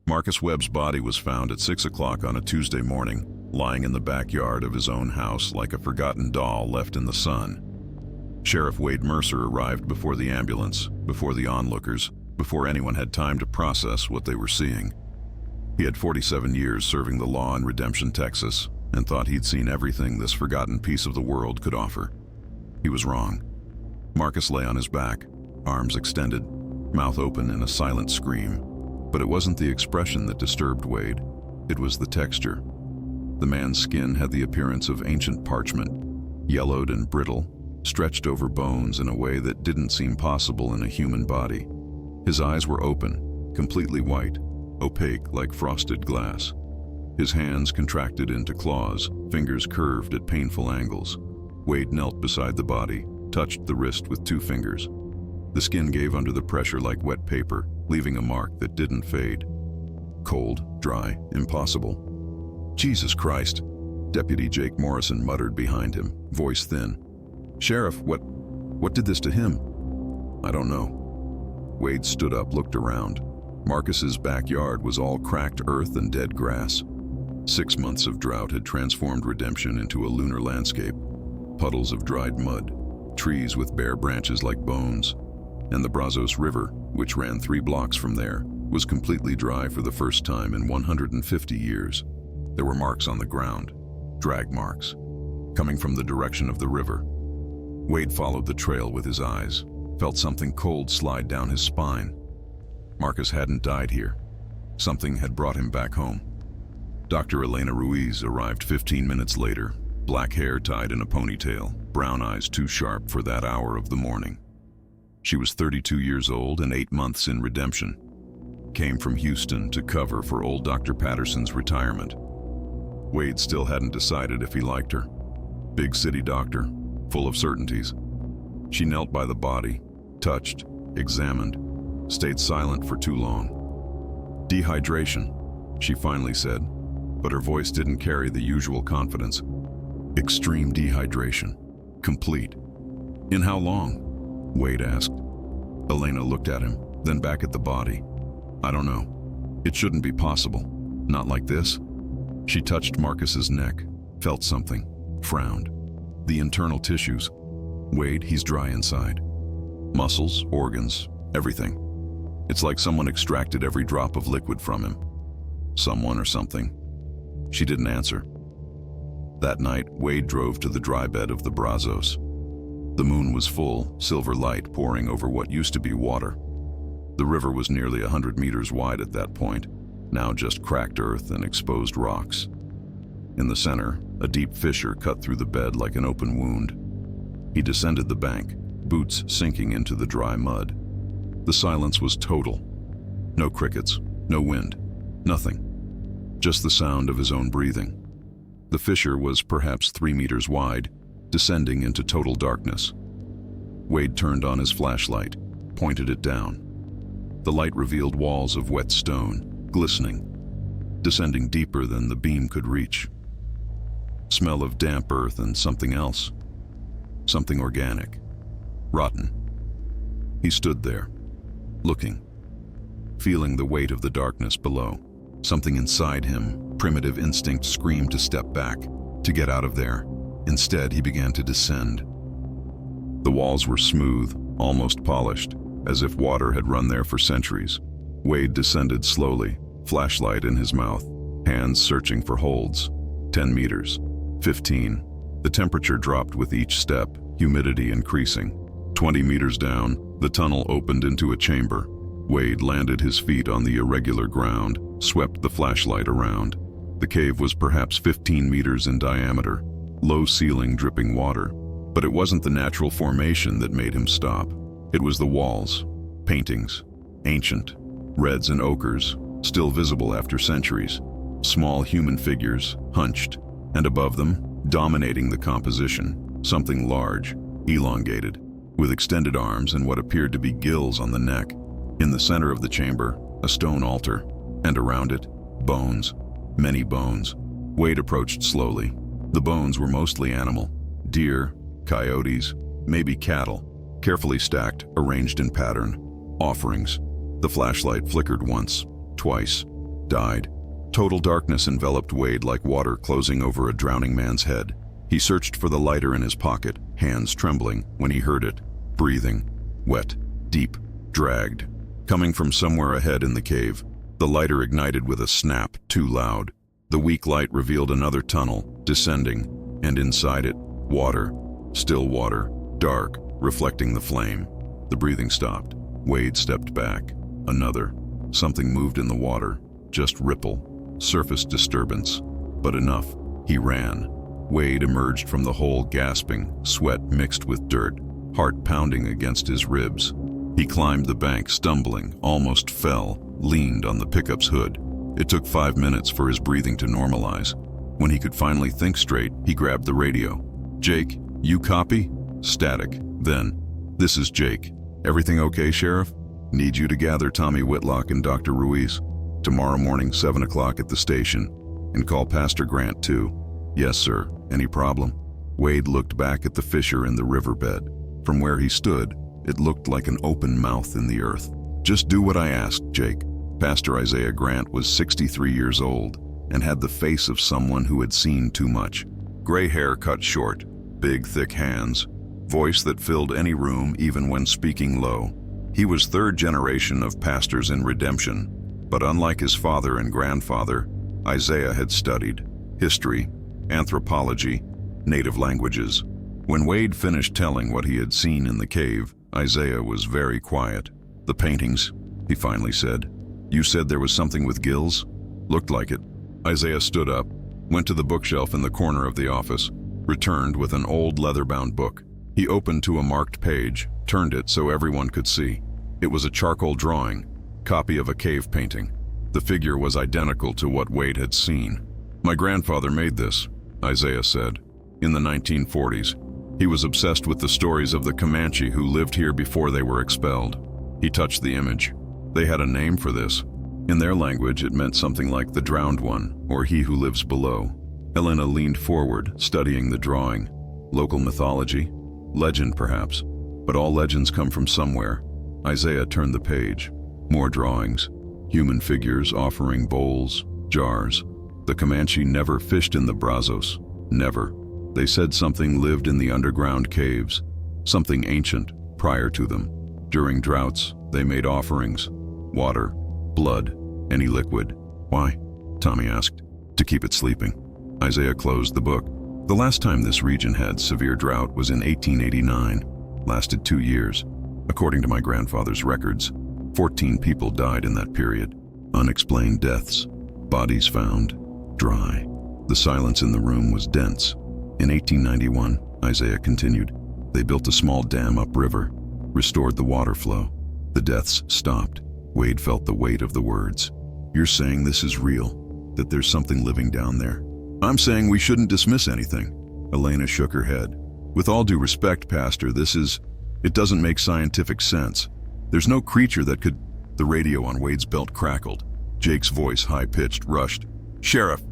Marcus Webb's body was found at 6 o'clock on a Tuesday morning, lying in the backyard of his own house like a forgotten doll left in the sun. Sheriff Wade Mercer arrived before the ambulance, before the onlookers, before anyone had time to process what they were seeing. He had 47 years serving the law in Redemption, Texas, and thought he'd seen everything this forgotten piece of the world could offer. He was wrong. Marcus lay on his back, arms extended, mouth open in a silent scream. But it wasn't the expression that disturbed Wade. It was the texture. The man's skin had the appearance of ancient parchment, yellowed and brittle, stretched over bones in a way that didn't seem possible in a human body. His eyes were open, completely white, opaque like frosted glass. His hands contracted into claws, fingers curved at painful angles. Wade knelt beside the body, touched the wrist with 2 fingers. The skin gave under the pressure like wet paper, leaving a mark that didn't fade. Cold, dry, impossible. "Jesus Christ," Deputy Jake Morrison muttered behind him, voice thin. "Sheriff, what did this to him?" "I don't know." Wade stood up, looked around. Marcus's backyard was all cracked earth and dead grass. 6 months of drought had transformed Redemption into a lunar landscape. Puddles of dried mud, trees with bare branches like bones, and the BRAZOS River, which ran 3 blocks from there, was completely dry for the first time in 150 years. There were marks on the ground, drag marks, coming from the direction of the river. Wade followed the trail with his eyes, felt something cold slide down his spine. Marcus hadn't died here. Something had brought him back home. Dr. Elena Ruiz arrived 15 minutes later, black hair tied in a ponytail, brown eyes too sharp for that hour of the morning. She was 32 years old and 8 months in Redemption. Came from Houston to cover for old Dr. Patterson's retirement. Wade still hadn't decided if he liked her. Big city doctor, full of certainties. She knelt by the body, touched, examined, stayed silent for too long. "Dehydration," she finally said, but her voice didn't carry the usual confidence. "Extreme dehydration. Complete." "In how long?" Wade asked. Elena looked at him, then back at the body. "I don't know. It shouldn't be possible. Not like this." She touched Marcus's neck, felt something, frowned. "The internal tissues. Wade, he's dry inside. Muscles, organs, everything. It's like someone extracted every drop of liquid from him. Someone or something." She didn't answer. That night, Wade drove to the dry bed of the Brazos. The moon was full, silver light pouring over what used to be water. The river was nearly 100 meters wide at that point, now just cracked earth and exposed rocks. In the center, a deep fissure cut through the bed like an open wound. He descended the bank, boots sinking into the dry mud. The silence was total. No crickets, no wind, nothing. Just the sound of his own breathing. The fissure was perhaps 3 meters wide, descending into total darkness. Wade turned on his flashlight, pointed it down. The light revealed walls of wet stone, glistening, descending deeper than the beam could reach. Smell of damp earth and something else. Something organic. Rotten. He stood there, looking, feeling the weight of the darkness below. Something inside him, primitive instinct, screamed to step back, to get out of there. Instead, he began to descend. The walls were smooth, almost polished, as if water had run there for centuries. Wade descended slowly, flashlight in his mouth, hands searching for holds. 10 meters, 15. The temperature dropped with each step, humidity increasing. 20 meters down, the tunnel opened into a chamber. Wade landed his feet on the irregular ground, swept the flashlight around. The cave was perhaps 15 meters in diameter, low ceiling dripping water. But it wasn't the natural formation that made him stop. It was the walls, paintings, ancient, reds and ochres, still visible after centuries. Small human figures, hunched, and above them, dominating the composition, something large, elongated, with extended arms and what appeared to be gills on the neck. In the center of the chamber, a stone altar, and around it, bones, many bones. Wade approached slowly. The bones were mostly animal, deer, coyotes, maybe cattle, carefully stacked, arranged in pattern. Offerings. The flashlight flickered once, twice. died. Total darkness enveloped Wade like water closing over a drowning man's head. He searched for the lighter in his pocket, hands trembling, when he heard it. Breathing. Wet. Deep. Dragged. Coming from somewhere ahead in the cave. The lighter ignited with a snap, too loud. The weak light revealed another tunnel, descending, and inside it, water. Still water. Dark, reflecting the flame. The breathing stopped. Wade stepped back. Another. Something moved in the water. Just ripple. Surface disturbance. But enough. He ran. Wade emerged from the hole gasping, sweat mixed with dirt, heart pounding against his ribs. He climbed the bank, stumbling, almost fell, leaned on the pickup's hood. It took 5 minutes for his breathing to normalize. When he could finally think straight, he grabbed the radio. "Jake, you copy?" Static. Then, "This is Jake. Everything okay, Sheriff? Need you to gather Tommy Whitlock and Dr. Ruiz. Tomorrow morning, 7 o'clock at the station. And call Pastor Grant, too." "Yes, sir. Any problem?" Wade looked back at the fissure in the riverbed. From where he stood, it looked like an open mouth in the earth. "Just do what I asked, Jake." Pastor Isaiah Grant was 63 years old and had the face of someone who had seen too much. Gray hair cut short, big, thick hands, voice that filled any room even when speaking low. He was third generation of pastors in redemption, but unlike his father and grandfather, Isaiah had studied history, anthropology, native languages. When Wade finished telling what he had seen in the cave, Isaiah was very quiet. "The paintings," he finally said. "You said there was something with gills?" "Looked like it." Isaiah stood up, went to the bookshelf in the corner of the office, returned with an old leather-bound book. He opened to a marked page, turned it so everyone could see. It was a charcoal drawing, copy of a cave painting. The figure was identical to what Wade had seen. "My grandfather made this," Isaiah said, "in the 1940s. He was obsessed with the stories of the Comanche who lived here before they were expelled." He touched the image. "They had a name for this. In their language, it meant something like the drowned one, or he who lives below." Elena leaned forward, studying the drawing. Local mythology? Legend, perhaps. But all legends come from somewhere. Isaiah turned the page. More drawings. Human figures offering bowls, jars. The Comanche never fished in the Brazos. Never. They said something lived in the underground caves. Something ancient, prior to them. During droughts, they made offerings. Water, blood, any liquid. "Why?" Tommy asked. "To keep it sleeping." Isaiah closed the book. The last time this region had severe drought was in 1889. Lasted 2 years. According to my grandfather's records, 14 people died in that period. Unexplained deaths. Bodies found. Dry. The silence in the room was dense. In 1891, Isaiah continued, they built a small dam upriver, restored the water flow. The deaths stopped. Wade felt the weight of the words. "You're saying this is real, that there's something living down there?" "I'm saying we shouldn't dismiss anything." Elena shook her head. "With all due respect, Pastor, it doesn't make scientific sense. There's no creature that could..." The radio on Wade's belt crackled. Jake's voice, high-pitched, rushed. Sheriff,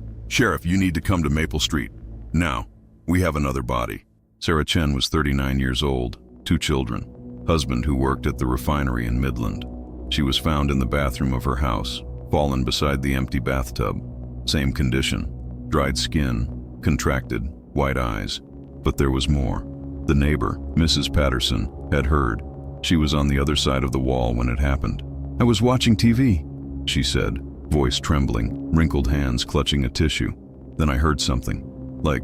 you need to come to Maple Street. Now. We have another body." Sarah Chen was 39 years old, 2 children, husband who worked at the refinery in Midland. She was found in the bathroom of her house, fallen beside the empty bathtub. Same condition, dried skin, contracted, white eyes. But there was more. The neighbor, Mrs. Patterson, had heard. She was on the other side of the wall when it happened. "I was watching TV," she said, voice trembling, wrinkled hands clutching a tissue. "Then I heard something, like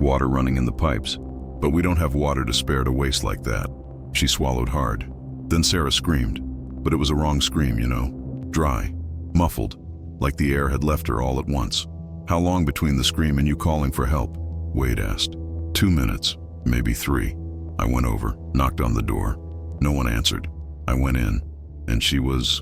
water running in the pipes. But we don't have water to spare to waste like that." She swallowed hard. Then Sarah screamed. But it was a wrong scream, you know. Dry, muffled, like the air had left her all at once. "How long between the scream and you calling for help?" Wade asked. 2 minutes, maybe 3. I went over, knocked on the door. No one answered. I went in, and she was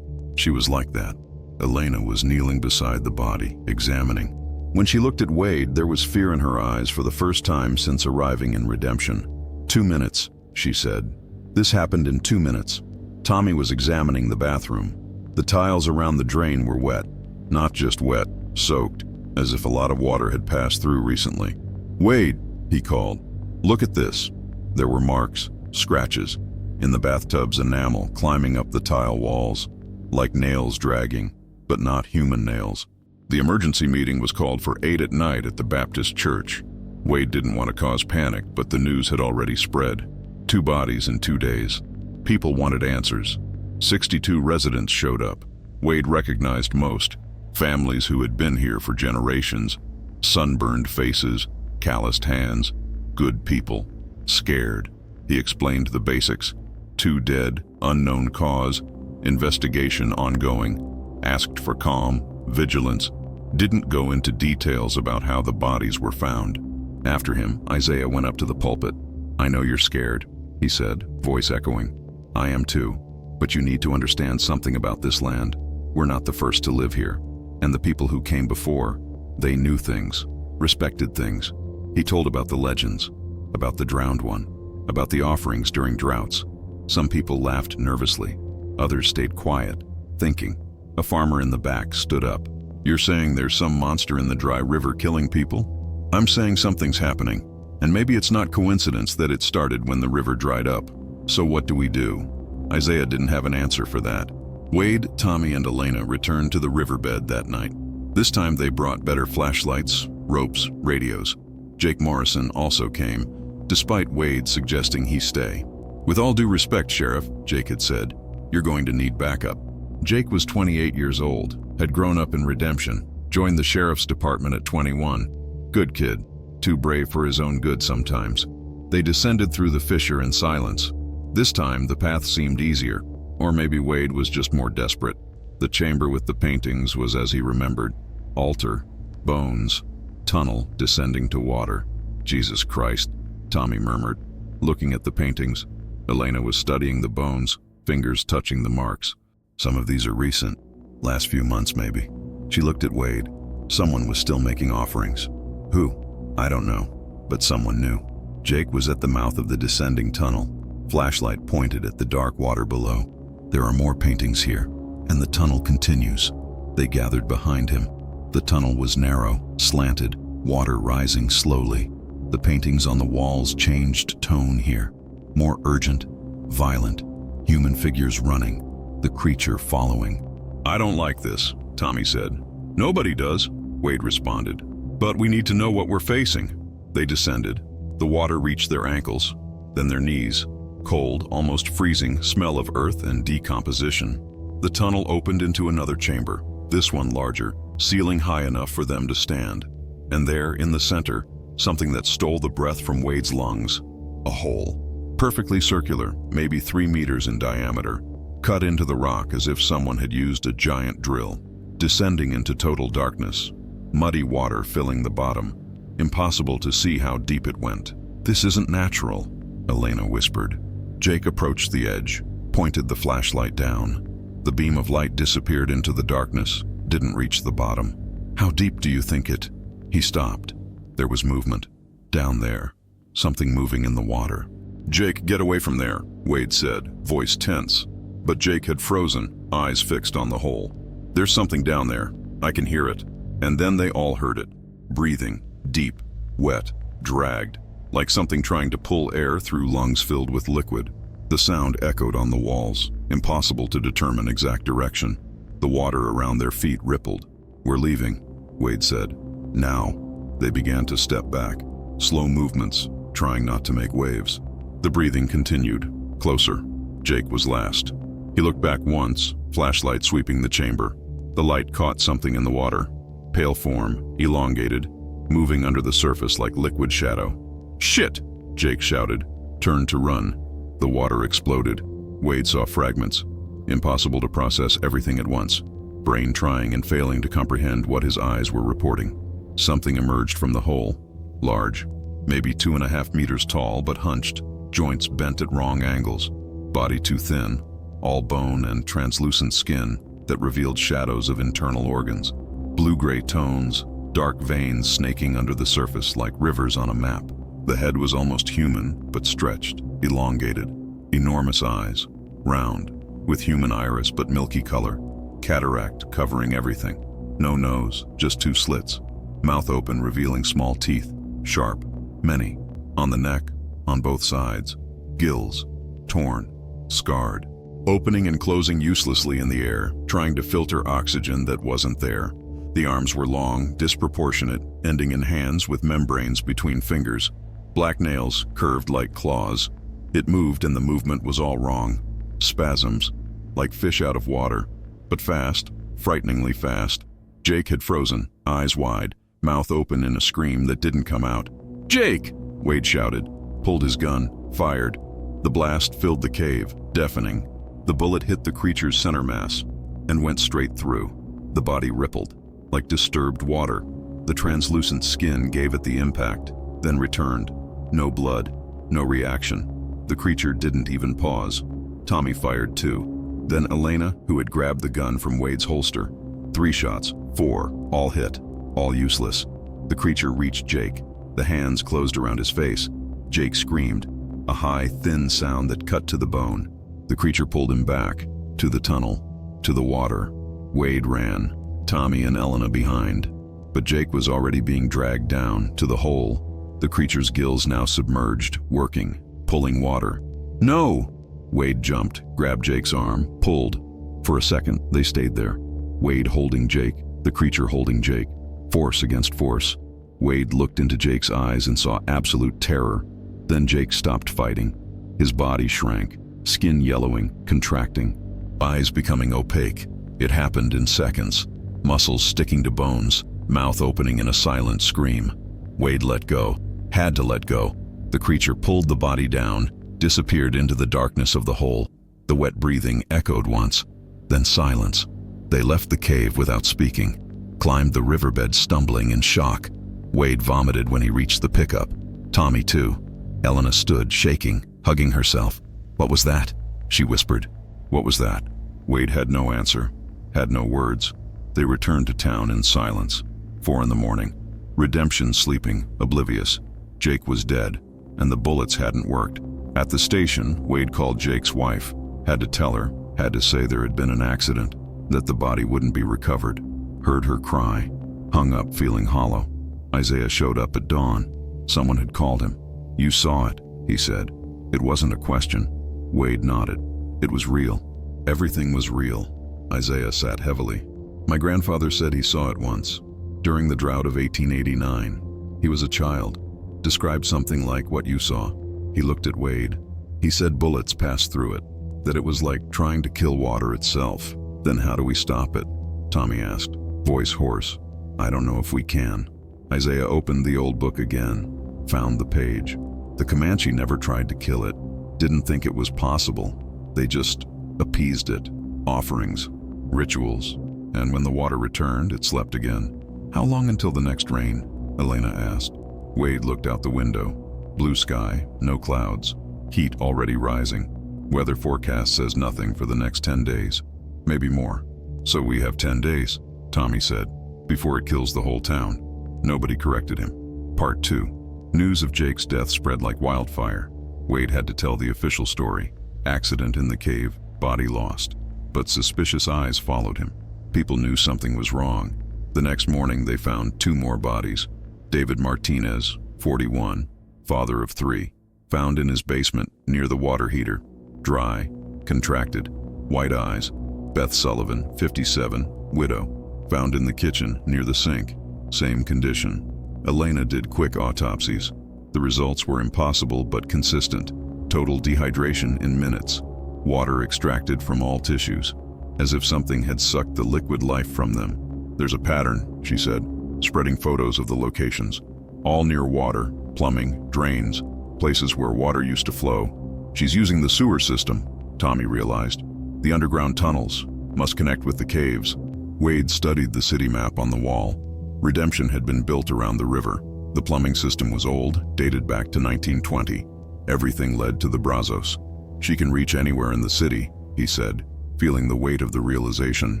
like that. Elena was kneeling beside the body, examining. When she looked at Wade, there was fear in her eyes for the first time since arriving in Redemption. 2 minutes, she said. This happened in 2 minutes. Tommy was examining the bathroom. The tiles around the drain were wet. Not just wet, soaked, as if a lot of water had passed through recently. "Wade," he called. "Look at this." There were marks, scratches, in the bathtub's enamel climbing up the tile walls, like nails dragging. but not human nails. The emergency meeting was called for 8 at night at the Baptist church. Wade didn't want to cause panic, but the news had already spread. 2 bodies in 2 days. People wanted answers. 62 residents showed up. Wade recognized most. Families who had been here for generations. Sunburned faces, calloused hands. Good people. Scared. He explained the basics. 2 dead, unknown cause, investigation ongoing. Asked for calm, vigilance. Didn't go into details about how the bodies were found. After him, Isaiah went up to the pulpit. "I know you're scared," he said, voice echoing. "I am too. But you need to understand something about this land. We're not the first to live here. And the people who came before, they knew things, respected things." He told about the legends, about the drowned one, about the offerings during droughts. Some people laughed nervously. Others stayed quiet, thinking. A farmer in the back stood up. "You're saying there's some monster in the dry river killing people? I'm saying something's happening, and maybe it's not coincidence that it started when the river dried up. So what do we do?" Isaiah didn't have an answer for that. Wade, Tommy, and Elena returned to the riverbed that night. This time they brought better flashlights, ropes, radios. Jake Morrison also came, despite Wade suggesting he stay. "With all due respect, Sheriff," Jake had said, "you're going to need backup." Jake was 28 years old, had grown up in Redemption, joined the sheriff's department at 21. Good kid, too brave for his own good sometimes. They descended through the fissure in silence. This time the path seemed easier, or maybe Wade was just more desperate. The chamber with the paintings was as he remembered. Altar, bones, tunnel descending to water. "Jesus Christ," Tommy murmured, looking at the paintings. Elena was studying the bones, fingers touching the marks. "Some of these are recent, last few months maybe." She looked at Wade. Someone was still making offerings. Who? I don't know, but someone knew. Jake was at the mouth of the descending tunnel. Flashlight pointed at the dark water below. "There are more paintings here, and the tunnel continues." They gathered behind him. The tunnel was narrow, slanted, water rising slowly. The paintings on the walls changed tone here. More urgent, violent, human figures running, the creature following. "I don't like this," Tommy said. "Nobody does," Wade responded. "But we need to know what we're facing." They descended. The water reached their ankles, then their knees. Cold, almost freezing smell of earth and decomposition. The tunnel opened into another chamber, this one larger, ceiling high enough for them to stand. And there, in the center, something that stole the breath from Wade's lungs. A hole. Perfectly circular, maybe 3 meters in diameter, cut into the rock as if someone had used a giant drill. Descending into total darkness. Muddy water filling the bottom. Impossible to see how deep it went. "This isn't natural," Elena whispered. Jake approached the edge, pointed the flashlight down. The beam of light disappeared into the darkness, didn't reach the bottom. "How deep do you think it?" He stopped. There was movement. Down there. Something moving in the water. "Jake, get away from there," Wade said, voice tense. But Jake had frozen, eyes fixed on the hole. "There's something down there. I can hear it." And then they all heard it. Breathing. Deep. Wet. Dragged. Like something trying to pull air through lungs filled with liquid. The sound echoed on the walls, impossible to determine exact direction. The water around their feet rippled. "We're leaving," Wade said. "Now." They began to step back, slow movements, trying not to make waves. The breathing continued, closer. Jake was last. He looked back once, flashlight sweeping the chamber. The light caught something in the water. Pale form, elongated, moving under the surface like liquid shadow. "Shit!" Jake shouted, turned to run. The water exploded. Wade saw fragments. Impossible to process everything at once. Brain trying and failing to comprehend what his eyes were reporting. Something emerged from the hole. Large, maybe 2.5 meters tall but hunched, joints bent at wrong angles. Body too thin, all bone and translucent skin that revealed shadows of internal organs. Blue-gray tones, dark veins snaking under the surface like rivers on a map. The head was almost human, but stretched, elongated. Enormous eyes, round, with human iris but milky color. Cataract covering everything. No nose, just 2 slits. Mouth open, revealing small teeth, sharp, many. On the neck, on both sides. Gills, torn, scarred. opening and closing uselessly in the air, trying to filter oxygen that wasn't there. The arms were long, disproportionate, ending in hands with membranes between fingers. Black nails curved like claws. It moved and the movement was all wrong. Spasms, like fish out of water, but fast, frighteningly fast. Jake had frozen, eyes wide, mouth open in a scream that didn't come out. "Jake!" Wade shouted, pulled his gun, fired. The blast filled the cave, deafening. The bullet hit the creature's center mass and went straight through. The body rippled, like disturbed water. The translucent skin gave it the impact, then returned. No blood, no reaction. The creature didn't even pause. Tommy fired too. Then Elena, who had grabbed the gun from Wade's holster. 3 shots, 4, all hit, all useless. The creature reached Jake. The hands closed around his face. Jake screamed, a high, thin sound that cut to the bone. The creature pulled him back, to the tunnel, to the water. Wade ran, Tommy and Elena behind. But Jake was already being dragged down, to the hole. The creature's gills now submerged, working, pulling water. "No!" Wade jumped, grabbed Jake's arm, pulled. For a second, they stayed there. Wade holding Jake, the creature holding Jake. Force against force. Wade looked into Jake's eyes and saw absolute terror. Then Jake stopped fighting. His body shrank, skin yellowing, contracting, eyes becoming opaque. It happened in seconds. Muscles sticking to bones, mouth opening in a silent scream. Wade let go, had to let go. The creature pulled the body down, disappeared into the darkness of the hole. The wet breathing echoed once, then silence. They left the cave without speaking, climbed the riverbed stumbling in shock. Wade vomited when he reached the pickup. Tommy too. Elena stood, shaking, hugging herself. "What was that?" she whispered. "What was that?" Wade had no answer, had no words. They returned to town in silence. 4 in the morning. Redemption sleeping, oblivious. Jake was dead, and the bullets hadn't worked. At the station, Wade called Jake's wife. Had to tell her, had to say there had been an accident, that the body wouldn't be recovered. Heard her cry. Hung up feeling hollow. Isaiah showed up at dawn. Someone had called him. "You saw it," he said. It wasn't a question. Wade nodded. It was real. Everything was real. Isaiah sat heavily. "My grandfather said he saw it once, during the drought of 1889. He was a child. Described something like what you saw." He looked at Wade. "He said bullets passed through it, that it was like trying to kill water itself." "Then how do we stop it?" Tommy asked, voice hoarse. "I don't know if we can." Isaiah opened the old book again, found the page. The Comanche never tried to kill it, didn't think it was possible. They just appeased it. Offerings, rituals, and when the water returned, it slept again. "How long until the next rain?" Elena asked. Wade looked out the window. Blue sky, no clouds, heat already rising. Weather forecast says nothing for the next 10 days, maybe more. "So we have 10 days, Tommy said, "before it kills the whole town." Nobody corrected him. Part 2. News of Jake's death spread like wildfire. Wade had to tell the official story. Accident in the cave, body lost. But suspicious eyes followed him. People knew something was wrong. The next morning they found 2 more bodies. David Martinez, 41, father of 3, found in his basement near the water heater. Dry, contracted, white eyes. Beth Sullivan, 57, widow, found in the kitchen near the sink. Same condition. Elena did quick autopsies. The results were impossible but consistent. Total dehydration in minutes. Water extracted from all tissues, as if something had sucked the liquid life from them. "There's a pattern," she said, spreading photos of the locations. "All near water, plumbing, drains, places where water used to flow." "She's using the sewer system," Tommy realized. "The underground tunnels must connect with the caves." Wade studied the city map on the wall. Redemption had been built around the river. The plumbing system was old, dated back to 1920. Everything led to the Brazos. "She can reach anywhere in the city," he said, feeling the weight of the realization.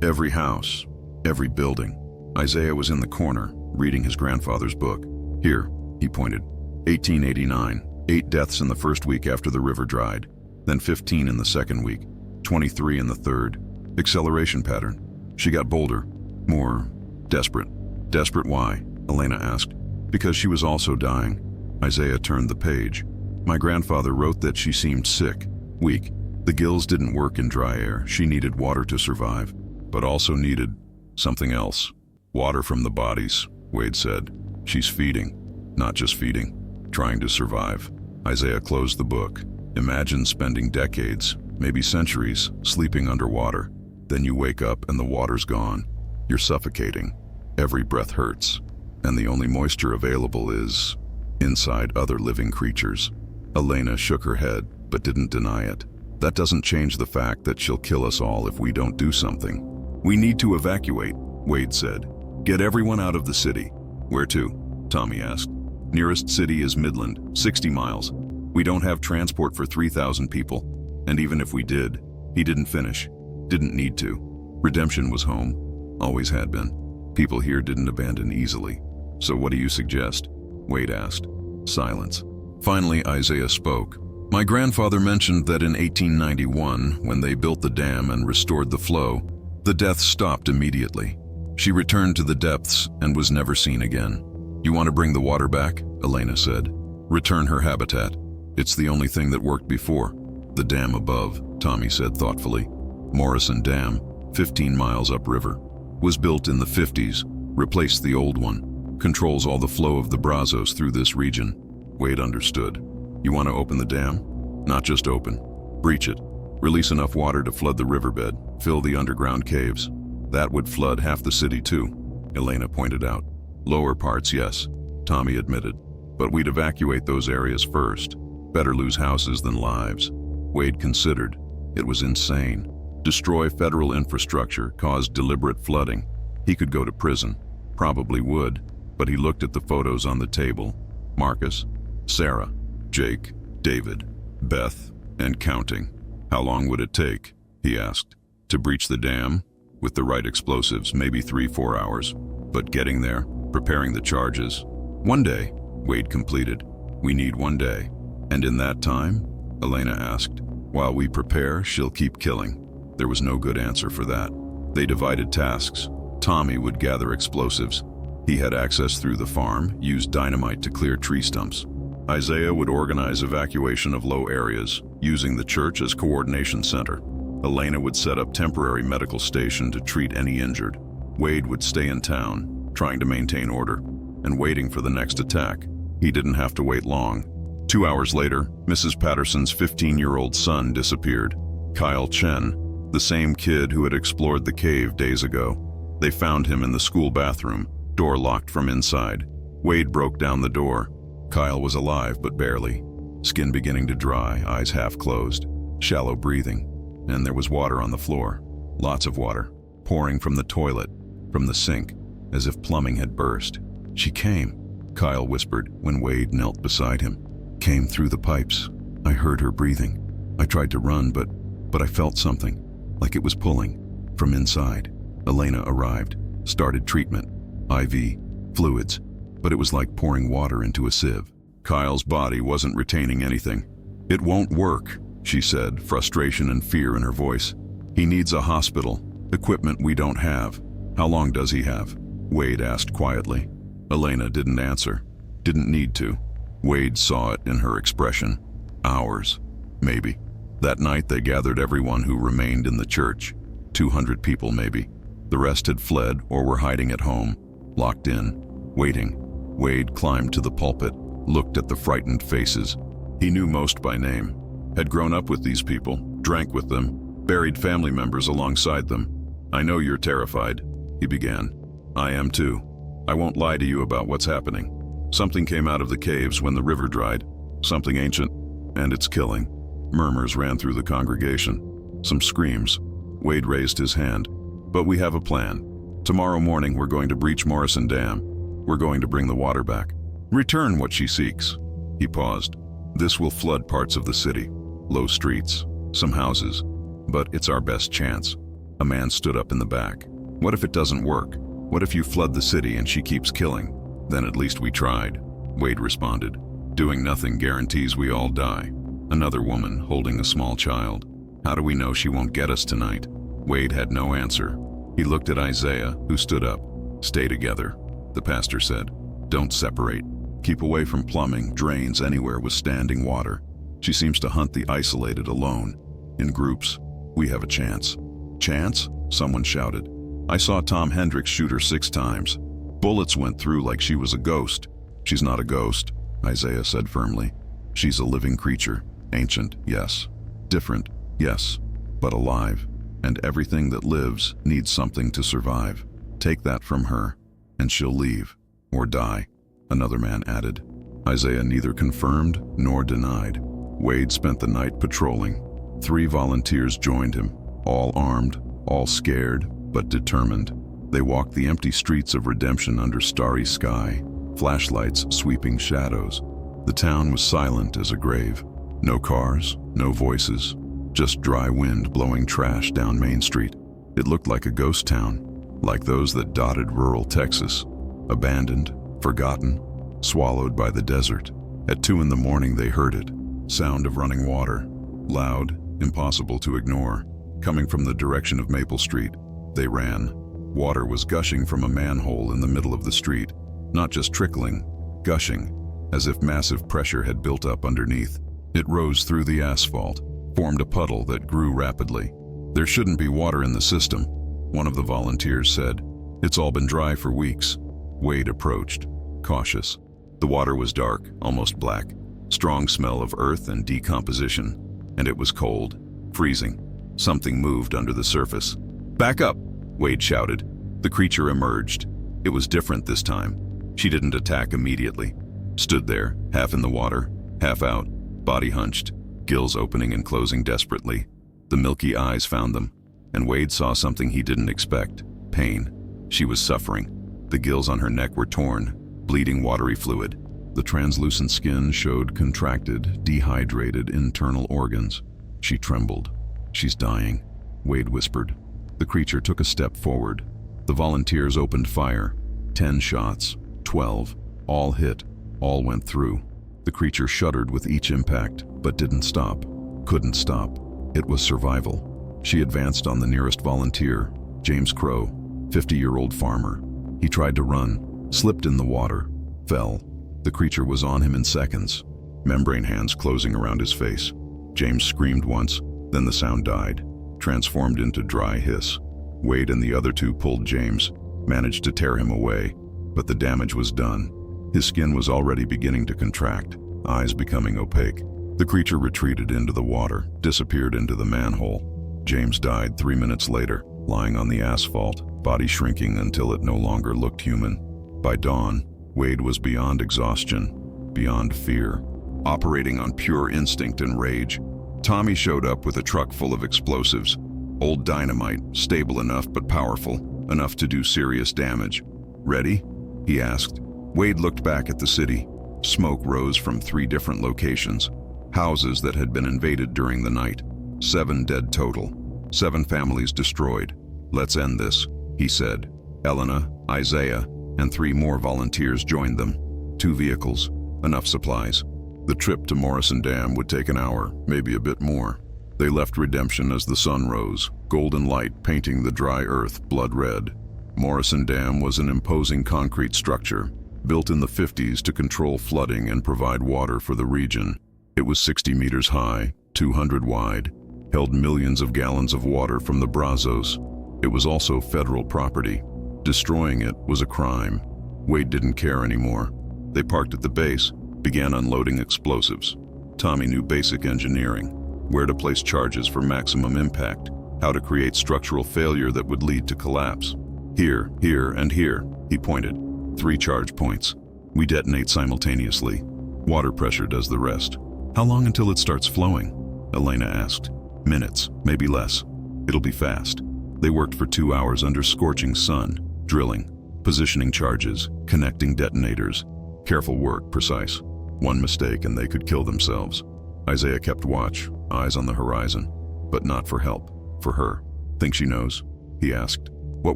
Every house, every building. Isaiah was in the corner, reading his grandfather's book. "Here," he pointed. 1889, 8 deaths in the first week after the river dried, then 15 in the second week, 23 in the third. Acceleration pattern. She got bolder, more desperate. "Desperate why?" Elena asked. "Because she was also dying." Isaiah turned the page. "My grandfather wrote that she seemed sick, weak. The gills didn't work in dry air. She needed water to survive, but also needed something else. Water from the bodies, Wade said. She's feeding, not just feeding, trying to survive. Isaiah closed the book. Imagine spending decades, maybe centuries, sleeping underwater. Then you wake up and the water's gone. You're suffocating. Every breath hurts. And the only moisture available is inside other living creatures. Elena shook her head, but didn't deny it. That doesn't change the fact that she'll kill us all if we don't do something. We need to evacuate, Wade said. Get everyone out of the city. Where to? Tommy asked. Nearest city is Midland, 60 miles. We don't have transport for 3,000 people. And even if we did, he didn't finish. Didn't need to. Redemption was home. Always had been. People here didn't abandon easily. So what do you suggest? Wade asked. Silence. Finally, Isaiah spoke. My grandfather mentioned that in 1891, when they built the dam and restored the flow, the deaths stopped immediately. She returned to the depths and was never seen again. You want to bring the water back? Elena said. Return her habitat. It's the only thing that worked before. The dam above, Tommy said thoughtfully. Morrison Dam, 15 miles upriver. Was built in the 50s, replaced the old one. Controls all the flow of the Brazos through this region. Wade understood. You want to open the dam? Not just open. Breach it. Release enough water to flood the riverbed, fill the underground caves. That would flood half the city too, Elena pointed out. Lower parts, yes, Tommy admitted. But we'd evacuate those areas first. Better lose houses than lives. Wade considered. It was insane. Destroy federal infrastructure, cause deliberate flooding. He could go to prison. Probably would. But he looked at the photos on the table. Marcus, Sarah, Jake, David, Beth, and counting. How long would it take? He asked. To breach the dam? With the right explosives, maybe 3-4 hours. But getting there, preparing the charges. 1 day, Wade completed. We need 1 day. And in that time? Elena asked. While we prepare, she'll keep killing. There was no good answer for that. They divided tasks. Tommy would gather explosives. He had access through the farm, used dynamite to clear tree stumps. Isaiah would organize evacuation of low areas, using the church as coordination center. Elena would set up temporary medical station to treat any injured. Wade would stay in town, trying to maintain order, and waiting for the next attack. He didn't have to wait long. 2 hours later, Mrs. Patterson's 15-year-old son disappeared. Kyle Chen, the same kid who had explored the cave days ago. They found him in the school bathroom, door locked from inside. Wade broke down the door. Kyle was alive, but barely. Skin beginning to dry, eyes half closed, shallow breathing. And there was water on the floor. Lots of water, pouring from the toilet, from the sink, as if plumbing had burst. She came, Kyle whispered when Wade knelt beside him. Came through the pipes. I heard her breathing. I tried to run, but I felt something, like it was pulling, from inside. Elena arrived, started treatment, IV, fluids, but it was like pouring water into a sieve. Kyle's body wasn't retaining anything. It won't work, she said, frustration and fear in her voice. He needs a hospital, equipment we don't have. How long does he have? Wade asked quietly. Elena didn't answer, didn't need to. Wade saw it in her expression. Hours, maybe. That night they gathered everyone who remained in the church. 200 people maybe. The rest had fled or were hiding at home, locked in, waiting. Wade climbed to the pulpit, looked at the frightened faces. He knew most by name, had grown up with these people, drank with them, buried family members alongside them. I know you're terrified, he began. I am too. I won't lie to you about what's happening. Something came out of the caves when the river dried, something ancient, and it's killing. Murmurs ran through the congregation, some screams. Wade raised his hand. But we have a plan. Tomorrow morning we're going to breach Morrison Dam. We're going to bring the water back. Return what she seeks. He paused. This will flood parts of the city. Low streets, some houses. But it's our best chance. A man stood up in the back. What if it doesn't work? What if you flood the city and she keeps killing? Then at least we tried, Wade responded. Doing nothing guarantees we all die. Another woman holding a small child. How do we know she won't get us tonight? Wade had no answer. He looked at Isaiah, who stood up. Stay together, the pastor said. Don't separate. Keep away from plumbing, drains, anywhere with standing water. She seems to hunt the isolated alone. In groups, we have a chance. Chance? Someone shouted. I saw Tom Hendricks shoot her 6 times. Bullets went through like she was a ghost. She's not a ghost, Isaiah said firmly. She's a living creature. Ancient, yes. Different, yes. But alive. And everything that lives needs something to survive. Take that from her, and she'll leave. Or die, another man added. Isaiah neither confirmed nor denied. Wade spent the night patrolling. 3 volunteers joined him, all armed, all scared, but determined. They walked the empty streets of Redemption under starry sky, flashlights sweeping shadows. The town was silent as a grave. No cars, no voices, just dry wind blowing trash down Main Street. It looked like a ghost town, like those that dotted rural Texas. Abandoned, forgotten, swallowed by the desert. At 2 in the morning they heard it. Sound of running water. Loud, impossible to ignore. Coming from the direction of Maple Street. They ran. Water was gushing from a manhole in the middle of the street. Not just trickling, gushing, as if massive pressure had built up underneath. It rose through the asphalt, formed a puddle that grew rapidly. There shouldn't be water in the system, one of the volunteers said. It's all been dry for weeks. Wade approached, cautious. The water was dark, almost black. Strong smell of earth and decomposition. And it was cold, freezing. Something moved under the surface. Back up, Wade shouted. The creature emerged. It was different this time. She didn't attack immediately. Stood there, half in the water, half out, body hunched, gills opening and closing desperately. The milky eyes found them, and Wade saw something he didn't expect. Pain. She was suffering. The gills on her neck were torn, bleeding watery fluid. The translucent skin showed contracted, dehydrated internal organs. She trembled. She's dying, Wade whispered. The creature took a step forward. The volunteers opened fire. 10 shots, 12, all hit, all went through. The creature shuddered with each impact, but didn't stop. Couldn't stop. It was survival. She advanced on the nearest volunteer, James Crow, 50-year-old farmer. He tried to run, slipped in the water, fell. The creature was on him in seconds, membrane hands closing around his face. James screamed once, then the sound died, transformed into dry hiss. Wade and the other 2 pulled James, managed to tear him away, but the damage was done. His skin was already beginning to contract, eyes becoming opaque. The creature retreated into the water, disappeared into the manhole. James died 3 minutes later, lying on the asphalt, body shrinking until it no longer looked human. By dawn, Wade was beyond exhaustion, beyond fear, operating on pure instinct and rage. Tommy showed up with a truck full of explosives. Old dynamite, stable enough but powerful, enough to do serious damage. Ready? He asked. Wade looked back at the city. Smoke rose from 3 different locations. Houses that had been invaded during the night. 7 dead total. 7 families destroyed. Let's end this, he said. Elena, Isaiah, and 3 more volunteers joined them. 2 vehicles, enough supplies. The trip to Morrison Dam would take an hour, maybe a bit more. They left Redemption as the sun rose, golden light painting the dry earth blood red. Morrison Dam was an imposing concrete structure, built in the 50s to control flooding and provide water for the region. It was 60 meters high, 200 wide, held millions of gallons of water from the Brazos. It was also federal property. Destroying it was a crime. Wade didn't care anymore. They parked at the base, began unloading explosives. Tommy knew basic engineering, where to place charges for maximum impact, how to create structural failure that would lead to collapse. Here, here, and here, he pointed. 3 charge points. We detonate simultaneously. Water pressure does the rest. How long until it starts flowing? Elena asked. Minutes, maybe less. It'll be fast. They worked for 2 hours under scorching sun, drilling, positioning charges, connecting detonators. Careful work, precise. One mistake and they could kill themselves. Isaiah kept watch, eyes on the horizon, but not for help, for her. Think she knows? He asked. What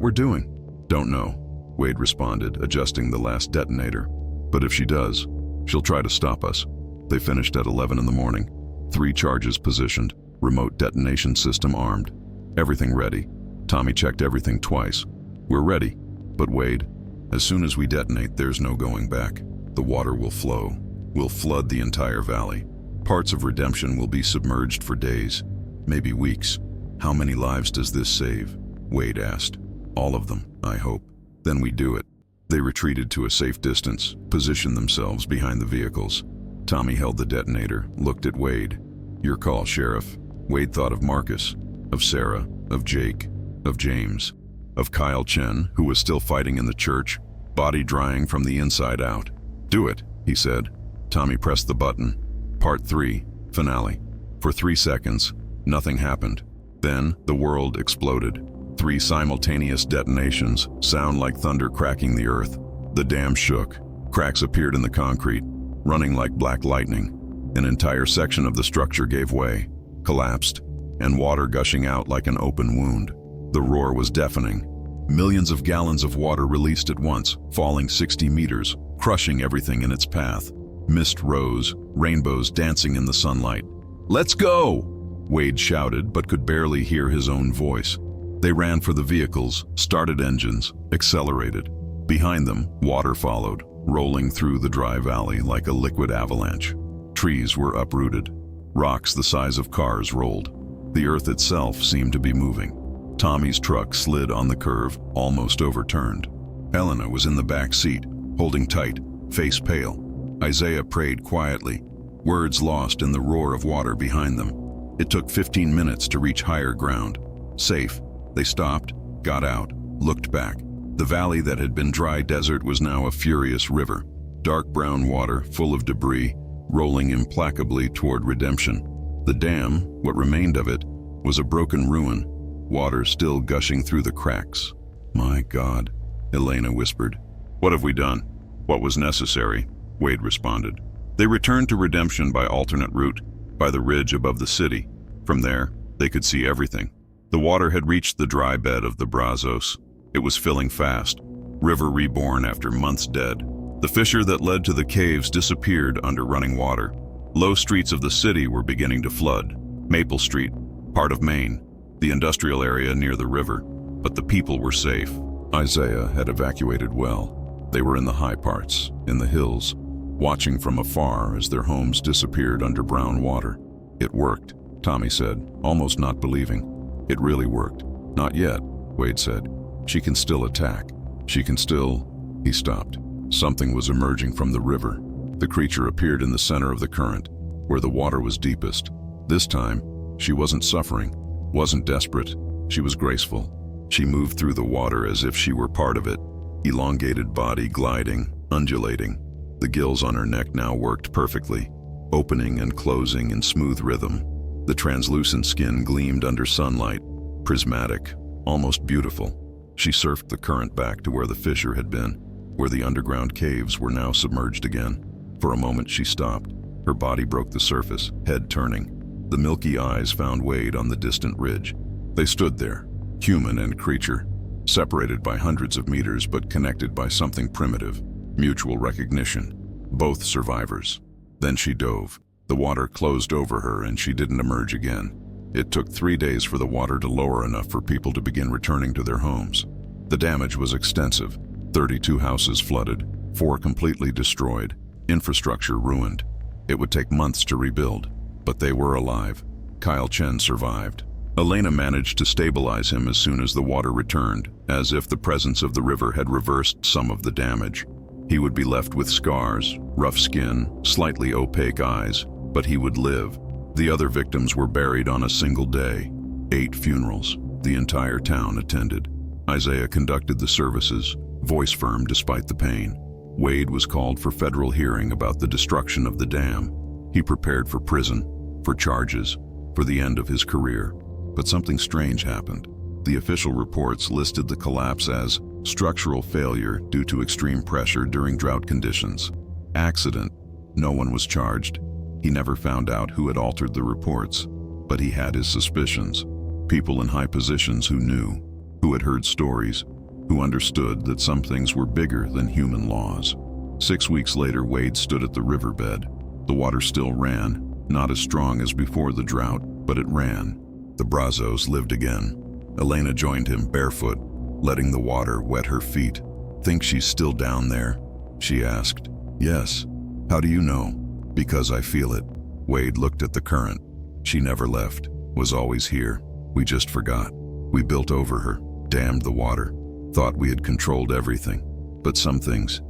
we're doing? Don't know, Wade responded, adjusting the last detonator. But if she does, she'll try to stop us. They finished at 11 in the morning. 3 charges positioned, remote detonation system armed. Everything ready. Tommy checked everything twice. We're ready. But Wade, as soon as we detonate, there's no going back. The water will flow. We'll flood the entire valley. Parts of Redemption will be submerged for days, maybe weeks. How many lives does this save? Wade asked. All of them, I hope. Then we do it. They retreated to a safe distance, positioned themselves behind the vehicles. Tommy held the detonator, looked at Wade. Your call, Sheriff. Wade thought of Marcus, of Sarah, of Jake, of James, of Kyle Chen, who was still fighting in the church, body drying from the inside out. Do it, he said. Tommy pressed the button. Part 3, finale. For 3 seconds, nothing happened. Then, the world exploded. 3 simultaneous detonations, sound like thunder cracking the earth. The dam shook. Cracks appeared in the concrete, running like black lightning. An entire section of the structure gave way, collapsed, and water gushing out like an open wound. The roar was deafening. Millions of gallons of water released at once, falling 60 meters, crushing everything in its path. Mist rose, rainbows dancing in the sunlight. "Let's go!" Wade shouted, but could barely hear his own voice. They ran for the vehicles, started engines, accelerated. Behind them, water followed, rolling through the dry valley like a liquid avalanche. Trees were uprooted. Rocks the size of cars rolled. The earth itself seemed to be moving. Tommy's truck slid on the curve, almost overturned. Elena was in the back seat, holding tight, face pale. Isaiah prayed quietly, words lost in the roar of water behind them. It took 15 minutes to reach higher ground. Safe, they stopped, got out, looked back. The valley that had been dry desert was now a furious river. Dark brown water, full of debris, rolling implacably toward redemption. The dam, what remained of it, was a broken ruin, water still gushing through the cracks. My God, Elena whispered. What have we done? What was necessary? Wade responded. They returned to redemption by alternate route, by the ridge above the city. From there, they could see everything. The water had reached the dry bed of the Brazos. It was filling fast, river reborn after months dead. The fissure that led to the caves disappeared under running water. Low streets of the city were beginning to flood. Maple Street, part of Maine, the industrial area near the river. But the people were safe. Isaiah had evacuated well. They were in the high parts, in the hills, watching from afar as their homes disappeared under brown water. It worked, Tommy said, almost not believing. It really worked. Not yet, Wade said. She can still attack. She can still... He stopped. Something was emerging from the river. The creature appeared in the center of the current, where the water was deepest. This time, she wasn't suffering, wasn't desperate. She was graceful. She moved through the water as if she were part of it, elongated body gliding, undulating. The gills on her neck now worked perfectly, opening and closing in smooth rhythm. The translucent skin gleamed under sunlight, prismatic, almost beautiful. She surfed the current back to where the fissure had been, where the underground caves were now submerged again. For a moment she stopped. Her body broke the surface, head turning. The milky eyes found Wade on the distant ridge. They stood there, human and creature, separated by hundreds of meters but connected by something primitive, mutual recognition, both survivors. Then she dove. The water closed over her and she didn't emerge again. It took 3 days for the water to lower enough for people to begin returning to their homes. The damage was extensive. 32 houses flooded, 4 completely destroyed, infrastructure ruined. It would take months to rebuild, but they were alive. Kyle Chen survived. Elena managed to stabilize him as soon as the water returned, as if the presence of the river had reversed some of the damage. He would be left with scars, rough skin, slightly opaque eyes, but he would live. The other victims were buried on a single day. 8 funerals. The entire town attended. Isaiah conducted the services, voice firm despite the pain. Wade was called for federal hearing about the destruction of the dam. He prepared for prison, for charges, for the end of his career. But something strange happened. The official reports listed the collapse as structural failure due to extreme pressure during drought conditions. Accident. No one was charged. He never found out who had altered the reports, but he had his suspicions. People in high positions who knew, who had heard stories, who understood that some things were bigger than human laws. 6 weeks later, Wade stood at the riverbed. The water still ran, not as strong as before the drought, but it ran. The Brazos lived again. Elena joined him barefoot, letting the water wet her feet. "Think she's still down there?" she asked. "Yes." "How do you know?" "Because I feel it." Wade looked at the current. She never left. was always here. We just forgot. We built over her, dammed the water, thought we had controlled everything. But some things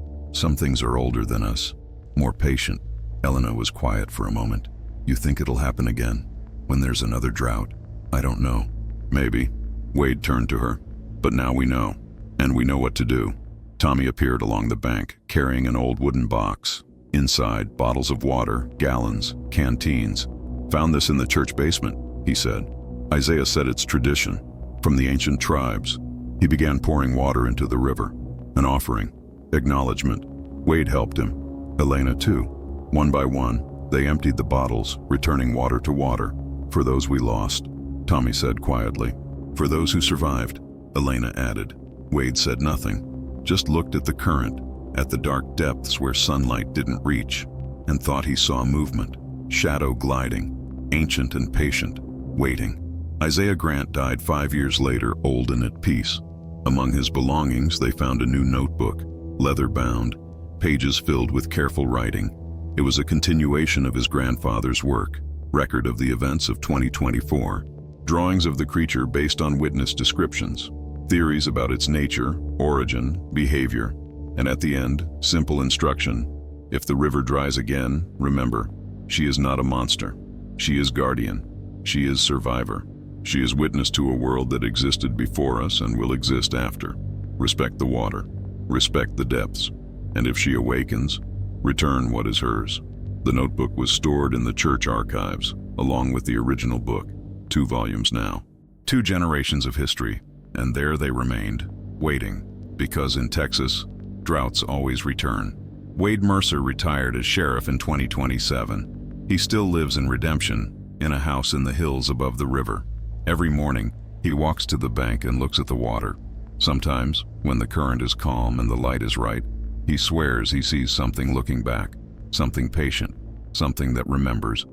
are older than us, more patient. Elena was quiet for a moment. You think it'll happen again? When there's another drought? I don't know. Maybe. Wade turned to her. But now we know. And we know what to do. Tommy appeared along the bank, carrying an old wooden box. Inside, bottles of water, gallons, canteens. Found this in the church basement, he said. Isaiah said it's tradition, from the ancient tribes. He began pouring water into the river. An offering. Acknowledgement. Wade helped him. Elena too. One by one, they emptied the bottles, returning water to water. For those we lost, Tommy said quietly. For those who survived, Elena added. Wade said nothing, just looked at the current, at the dark depths where sunlight didn't reach, and thought he saw movement, shadow gliding, ancient and patient, waiting. Isaiah Grant died 5 years later, old and at peace. Among his belongings, they found a new notebook, leather-bound, pages filled with careful writing. It was a continuation of his grandfather's work, record of the events of 2024, drawings of the creature based on witness descriptions, theories about its nature, origin, behavior, and at the end, simple instruction. If the river dries again, remember, she is not a monster. She is guardian. She is survivor. She is witness to a world that existed before us and will exist after. Respect the water. Respect the depths. And if she awakens, return what is hers. The notebook was stored in the church archives, along with the original book, 2 volumes now. 2 generations of history, and there they remained, waiting, because in Texas, droughts always return. Wade Mercer retired as sheriff in 2027. He still lives in Redemption, in a house in the hills above the river. Every morning, he walks to the bank and looks at the water. Sometimes, when the current is calm and the light is right, he swears he sees something looking back, something patient, something that remembers.